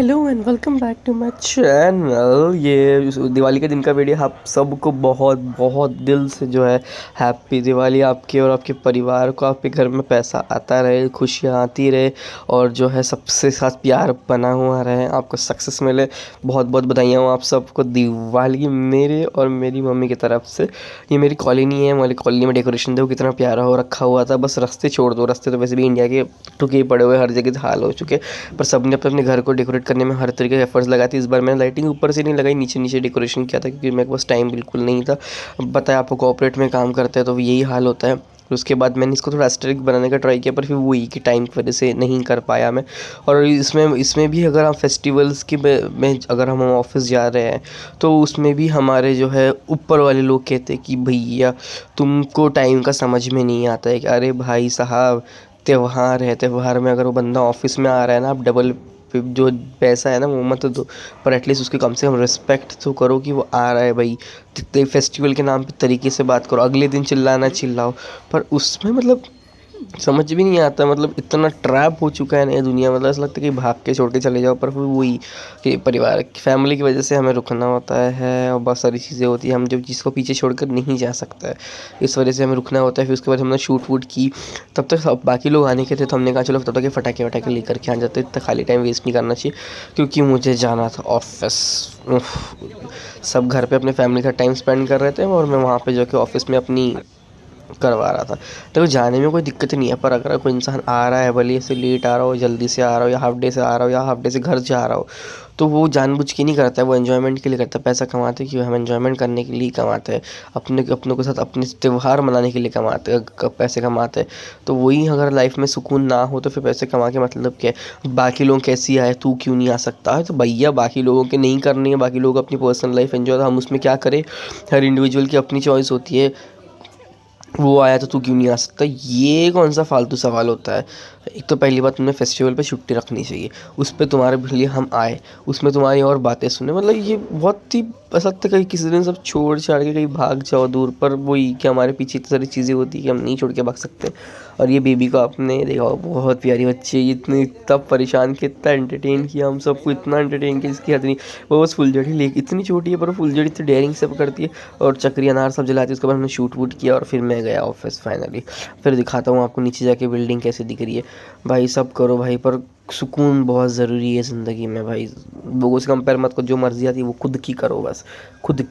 Hello and welcome back to my channel. ये दिवाली के दिन का वीडियो आप सबको बहुत बहुत दिल से जो है हैप्पी दिवाली। आपके और आपके परिवार को, आपके घर में पैसा आता रहे, खुशियाँ आती रहे और जो है सबसे साथ प्यार बना हुआ रहे, आपको सक्सेस मिले। बहुत बहुत बधाइयाँ हो आप सबको दिवाली मेरे और मेरी मम्मी की तरफ से। ये मेरी कॉलोनी है, मेरी कॉलोनी में डेकोरेशन देखो कितना प्यारा हो रखा हुआ था। बस रास्ते छोड़ दो, रास्ते तो वैसे भी इंडिया के टुके ही पड़े हुए, हर जगह हाल हो चुके, पर सबने अपने अपने घर को डेकोरेट करने में हर तरीके के एफर्ट्स लगाए थे। इस बार मैंने लाइटिंग ऊपर से नहीं लगाई, नीचे नीचे डेकोरेशन किया था क्योंकि मेरे पास टाइम बिल्कुल नहीं था। अब बताया आपको कॉर्पोरेट में काम करते हैं तो यही हाल होता है। उसके बाद मैंने इसको थोड़ा एस्थेटिक बनाने का ट्राई किया, पर फिर वही कि टाइम की वजह से नहीं कर पाया मैं। और इसमें भी अगर हम फेस्टिवल्स की में अगर हम ऑफिस जा रहे हैं तो उसमें भी हमारे जो है ऊपर वाले लोग कहते हैं कि भैया तुमको टाइम का समझ में नहीं आता है। कि अरे भाई साहब, त्योहार है, त्योहार में अगर वो बंदा ऑफिस में आ रहा है ना, आप डबल जो पैसा है ना वो मत दो, पर एटलीस्ट उसकी कम से कम रिस्पेक्ट तो करो कि वो आ रहा है भाई। जितने फेस्टिवल के नाम पे तरीके से बात करो, अगले दिन चिल्लाना चिल्लाओ, पर उसमें मतलब समझ भी नहीं आता। मतलब इतना ट्रैप हो चुका है ना ये दुनिया, मतलब ऐसा लगता है कि भाग के छोड़ के चले जाओ, पर फिर वही कि परिवार फैमिली की वजह से हमें रुकना होता है और बहुत सारी चीज़ें होती हैं, हम जब जिसको पीछे छोड़कर नहीं जा सकता है, इस वजह से हमें रुकना होता है। फिर उसके बाद हमने शूट वूट की, तब तक सब बाकी लोग आने के थे तो हमने कहा चलो तब तक ये फटाके वटाके लेकर के आ जाते, इतना खाली टाइम वेस्ट नहीं करना चाहिए क्योंकि मुझे जाना था ऑफिस। सब घर पे अपने फैमिली का टाइम स्पेंड कर रहे थे और मैं वहाँ पे जाके ऑफिस में अपनी करवा रहा था। देखो जाने में कोई दिक्कत नहीं है, पर अगर कोई इंसान आ रहा है, भले से लेट आ रहा हो, जल्दी से आ रहा हो, या हाफ डे से आ रहा हो, या हाफ डे से घर जा रहा हो, तो वो जानबूझ के नहीं करता है, वो एन्जॉयमेंट के लिए करता है। पैसा कमाते क्यों, हम एन्जॉयमेंट करने के लिए कमाते हैं, अपनों के साथ अपने त्यौहार मनाने के लिए कमाते हैं, पैसे कमाते हैं। तो वही अगर लाइफ में सुकून ना हो तो फिर पैसे कमा के मतलब क्या है। बाकी लोग कैसी आए, तू क्यों नहीं आ सकता है, तो भैया बाकी लोगों के नहीं करनी है, बाकी लोग अपनी पर्सनल लाइफ एंजॉय, हम उसमें क्या करें। हर इंडिविजुअल की अपनी चॉइस होती है, वो आया तो तू क्यों नहीं आ सकता, ये कौन सा फालतू सवाल होता है। एक तो पहली बात, तुमने फेस्टिवल पे छुट्टी रखनी चाहिए, उस पे तुम्हारे लिए हम आए, उसमें तुम्हारी और बातें सुने, मतलब ये बहुत ही ऐसा लगता है कहीं किसी दिन सब छोड़ छाड़ के कहीं भाग जाओ दूर, पर वही कि हमारे पीछे इतनी सारी चीज़ें होती है कि हम नहीं छोड़ के भाग सकते। और ये बेबी को आपने देखा होगा, बहुत प्यारी बच्ची है, इतनी इतना परेशान किया, इतना एंटरटेन किया हम सबको, इतना एंटरटेन किया इसकी हद नहीं। वो बस फुलझड़ी ले, इतनी छोटी है पर फुलझड़ी इतनी डेयरिंग से पकड़ती है और चक्री अनार सब जलाती है। उसके बाद हमने शूट वूट किया और फिर मैं गया ऑफिस फाइनली। फिर दिखाता हूँ आपको नीचे जाके बिल्डिंग कैसे दिख रही है। भाई सब करो भाई, पर सुकून बहुत ज़रूरी है ज़िंदगी में भाई। लोगों से कंपेयर मत करो, जो मर्जी आती है वो खुद की करो, बस खुद की।